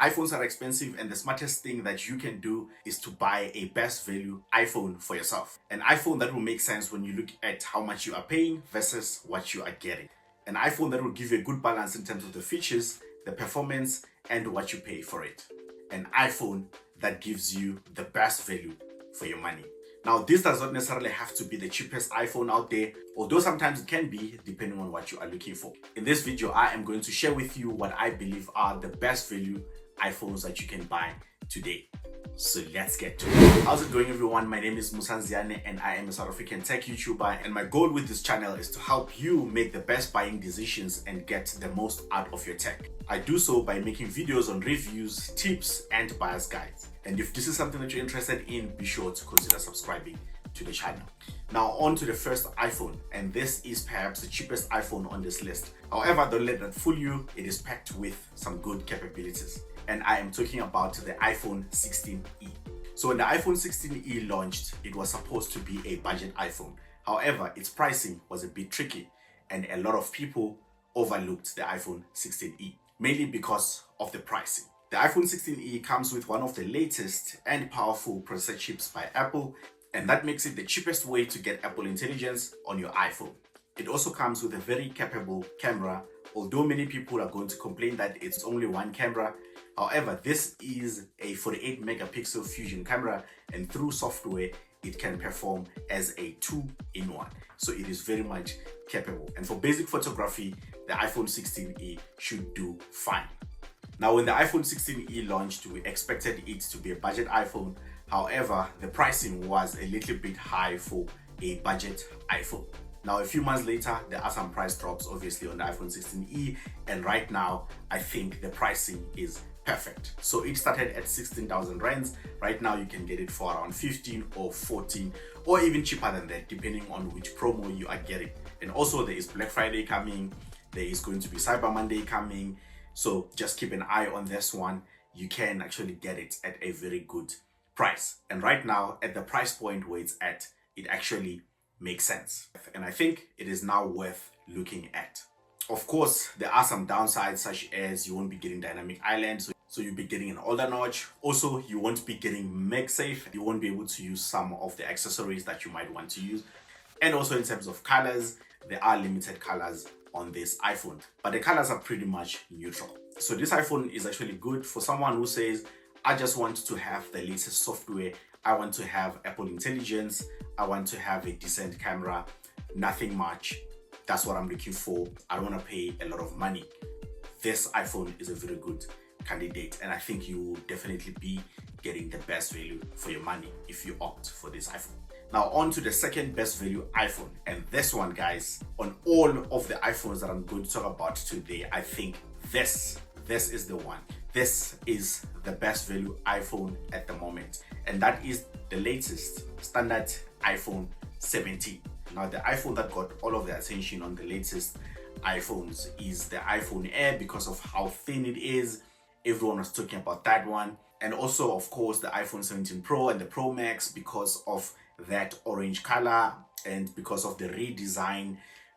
iPhones are expensive, and the smartest thing that you can do is to buy a best value iPhone for yourself. An iPhone that will make sense when you look at how much you are paying versus what you are getting. An iPhone that will give you a good balance in terms of the features, the performance, and what you pay for it. An iPhone that gives you the best value for your money. Now, this does not necessarily have to be the cheapest iPhone out there, although sometimes it can be depending on what you are looking for. In this video, I am going to share with you what I believe are the best value iPhones that you can buy today. So let's get to it. How's it going, everyone? My name is Musanziane and I am a South African tech YouTuber, and my goal with this channel is to help you make the best buying decisions and get the most out of your tech. I do so by making videos on reviews, tips, and buyer's guides. And if this is something that you're interested in, be sure to consider subscribing to the channel. Now on to the first iPhone, and this is perhaps the cheapest iPhone on this list. However, don't let that fool you, it is packed with some good capabilities. And I am talking about the iPhone 16e. So when the iPhone 16e launched, it was supposed to be a budget iPhone. However, its pricing was a bit tricky, and a lot of people overlooked the iPhone 16e, mainly because of the pricing. The iPhone 16e comes with one of the latest and powerful processor chips by Apple, and that makes it the cheapest way to get Apple Intelligence on your iPhone. It also comes with a very capable camera, although many people are going to complain that it's only one camera. However, this is a 48 megapixel fusion camera, and through software, it can perform as a 2-in-1. So it is very much capable. And for basic photography, the iPhone 16e should do fine. Now, when the iPhone 16e launched, we expected it to be a budget iPhone. However, the pricing was a little bit high for a budget iPhone. Now, a few months later, there are some price drops, obviously, on the iPhone 16e. And right now, I think the pricing is perfect. So it started at 16,000 rands. Right now, you can get it for around 15 or 14, or even cheaper than that, depending on which promo you are getting. And also, there is Black Friday coming. There is going to be Cyber Monday coming. So just keep an eye on this one. You can actually get it at a very good price. And right now, at the price point where it's at, it actually makes sense. And I think it is now worth looking at. Of course, there are some downsides, such as you won't be getting dynamic island, so you'll be getting an older notch. Also, you won't be getting MagSafe. You won't be able to use some of the accessories that you might want to use. And also in terms of colors, there are limited colors on this iPhone, but the colors are pretty much neutral. So this iPhone is actually good for someone who says, I just want to have the latest software. I want to have Apple Intelligence. I want to have a decent camera, nothing much. That's what I'm looking for. I don't want to pay a lot of money. This iPhone is a very good candidate, and I think you will definitely be getting the best value for your money if you opt for this iPhone. Now on to the second best value iPhone, and this one, guys, on all of the iPhones that I'm going to talk about today, I think this is the one. This is the best value iPhone at the moment, and that is the latest standard iPhone 17. Now, the iPhone that got all of the attention on the latest iPhones is the iPhone Air because of how thin it is. Everyone was talking about that one. And also, of course, the iPhone 17 Pro and the Pro Max because of that orange color and because of the redesign,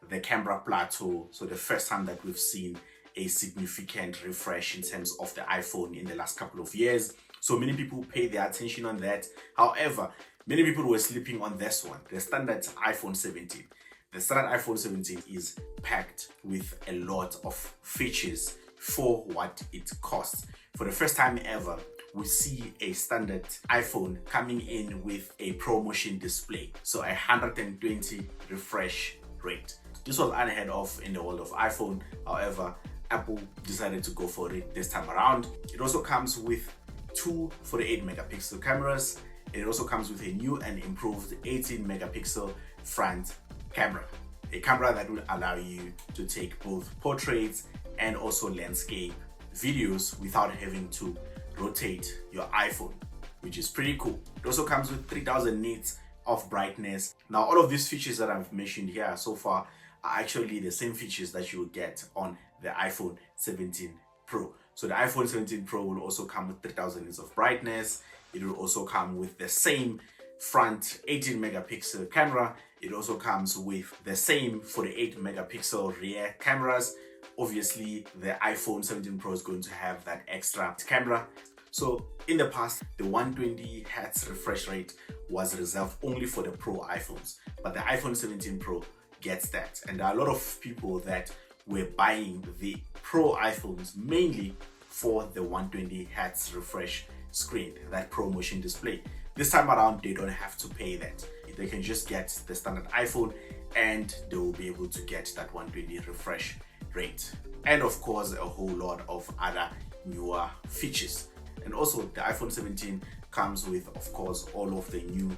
the camera plateau. So the first time that we've seen a significant refresh in terms of the iPhone in the last couple of years. So many people pay their attention on that. However, many people were sleeping on this one, the standard iPhone 17. The standard iPhone 17 is packed with a lot of features for what it costs. For the first time ever, we see a standard iPhone coming in with a ProMotion display. So a 120 refresh rate. This was unheard of in the world of iPhone. However, Apple decided to go for it this time around. It also comes with two 48 megapixel cameras. It also comes with a new and improved 18 megapixel front camera. A camera that will allow you to take both portraits and also landscape videos without having to rotate your iPhone, which is pretty cool. It also comes with 3000 nits of brightness. Now, all of these features that I've mentioned here so far are actually the same features that you will get on the iPhone 17 Pro. So the iPhone 17 Pro will also come with 3000 nits of brightness. It will also come with the same front 18 megapixel camera. It also comes with the same 48 megapixel rear cameras. obviously the iPhone 17 Pro is going to have that extra camera. So in the past, the 120 Hz refresh rate was reserved only for the Pro iPhones, but the iPhone 17 Pro gets that. And there are a lot of people that were buying the Pro iPhones mainly for the 120 Hz refresh screen, that Pro motion display. This time around, they don't have to pay that. They can just get the standard iPhone and they will be able to get that 120 refresh rate. And of course, a whole lot of other newer features. And also the iPhone 17 comes with, of course, all of the new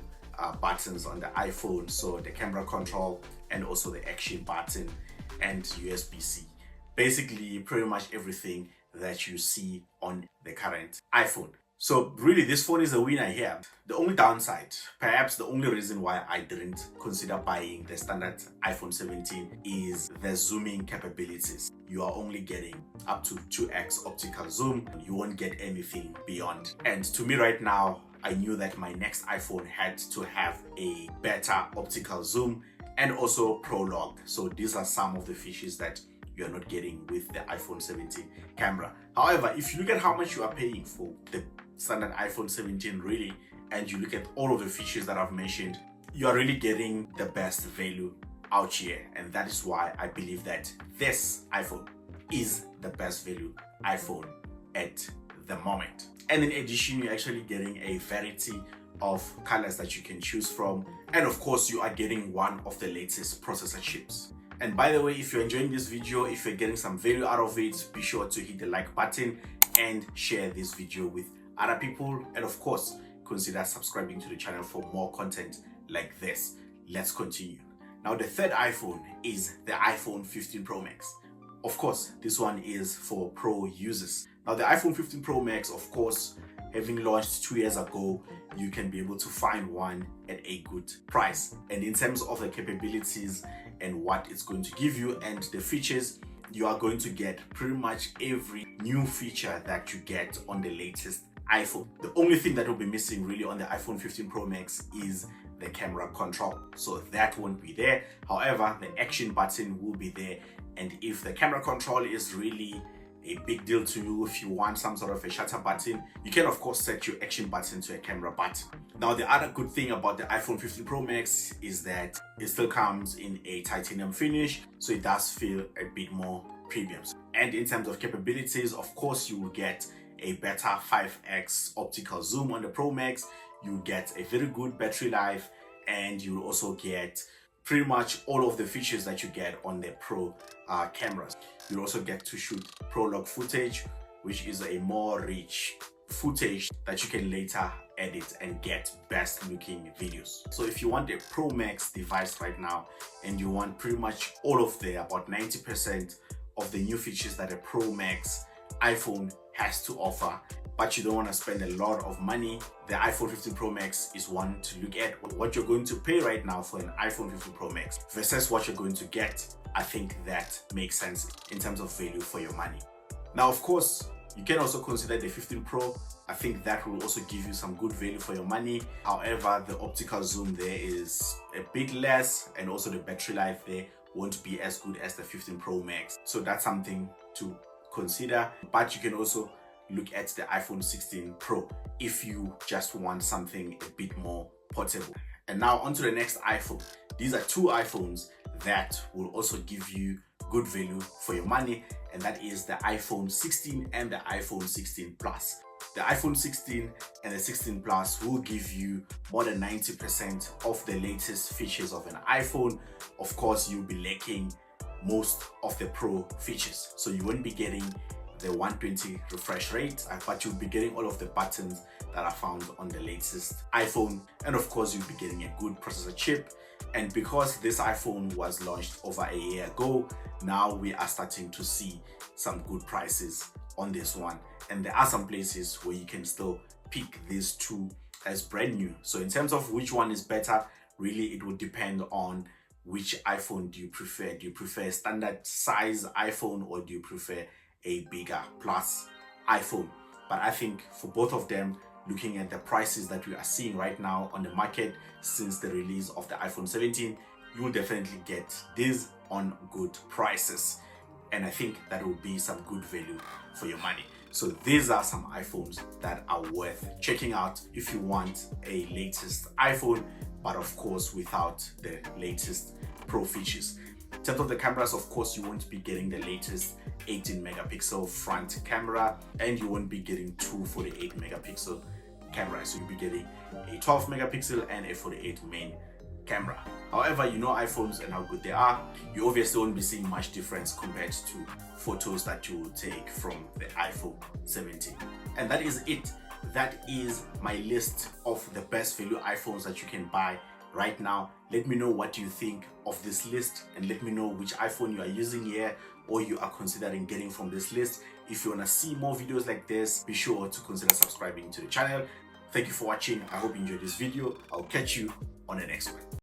buttons on the iPhone. So the camera control and also the action button and USB-C. Basically, pretty much everything that you see on the current iPhone. So really, this phone is a winner here. The only downside, perhaps the only reason why I didn't consider buying the standard iPhone 17 is the zooming capabilities. You are only getting up to 2x optical zoom. You won't get anything beyond. And to me right now, I knew that my next iPhone had to have a better optical zoom and also Pro Log. So these are some of the features that you're not getting with the iPhone 17 camera. However, if you look at how much you are paying for the standard iPhone 17 really, and you look at all of the features that I've mentioned, you are really getting the best value out here. And that is why I believe that this iPhone is the best value iPhone at the moment. And in addition, you're actually getting a variety of colors that you can choose from. And of course, you are getting one of the latest processor chips. And by the way, if you're enjoying this video, if you're getting some value out of it, be sure to hit the like button and share this video with other people. And of course, consider subscribing to the channel for more content like this. Let's continue. Now, the third iPhone is the iPhone 15 Pro Max. Of course, this one is for Pro users. Now, the iPhone 15 Pro Max, of course, having launched 2 years ago, you can be able to find one at a good price. And in terms of the capabilities and what it's going to give you and the features, you are going to get pretty much every new feature that you get on the latest iPhone. The only thing that will be missing really on the iPhone 15 Pro Max is the camera control. So that won't be there. However, the action button will be there. And if the camera control is really a big deal to you, if you want some sort of a shutter button, you can of course set your action button to a camera button. Now, the other good thing about the iPhone 15 Pro Max is that it still comes in a titanium finish, so it does feel a bit more premium. And in terms of capabilities, of course, you will get a better 5x optical zoom on the Pro Max. You get a very good battery life, and you will also get pretty much all of the features that you get on the Pro cameras. You also get to shoot Pro Log footage, which is a more rich footage that you can later edit and get best looking videos. So if you want a Pro Max device right now and you want pretty much all of the about 90% of the new features that a Pro Max iPhone has to offer, but you don't want to spend a lot of money, the iPhone 15 Pro Max is one to look at. What you're going to pay right now for an iPhone 15 Pro Max versus what you're going to get, I think that makes sense in terms of value for your money. Now, of course, you can also consider the 15 Pro. I think that will also give you some good value for your money. However, the optical zoom there is a bit less, and also the battery life there won't be as good as the 15 Pro Max. So that's something to consider. But you can also look at the iPhone 16 Pro if you just want something a bit more portable. And now onto the next iPhone. These are two iPhones that will also give you good value for your money, and that is the iPhone 16 and the iPhone 16 Plus. The iPhone 16 and the 16 Plus will give you more than 90% of the latest features of an iPhone. Of course, you'll be lacking most of the Pro features. So you won't be getting the 120 refresh rate, but you'll be getting all of the buttons that are found on the latest iPhone. And of course, you'll be getting a good processor chip. And because this iPhone was launched over a year ago, now we are starting to see some good prices on this one. And there are some places where you can still pick these two as brand new. So in terms of which one is better, really it would depend on which iPhone do you prefer. Do you prefer a standard size iPhone, or do you prefer a bigger plus iPhone? But I think for both of them, looking at the prices that we are seeing right now on the market since the release of the iPhone 17, you will definitely get these on good prices. and I think that will be some good value for your money. So these are some iPhones that are worth checking out if you want a latest iPhone, but of course without the latest pro features. In terms of the cameras, of course, you won't be getting the latest 18 megapixel front camera, and you won't be getting two 48 megapixel cameras. So you'll be getting a 12 megapixel and a 48 main camera. However, you know iPhones and how good they are, you obviously won't be seeing much difference compared to photos that you will take from the iPhone 17. And that is it. That is my list of the best value iPhones that you can buy right now. Let me know what you think of this list, and let me know which iPhone you are using here or you are considering getting from this list. If you want to see more videos like this, be sure to consider subscribing to the channel. Thank you for watching. I hope you enjoyed this video. I'll catch you on the next one.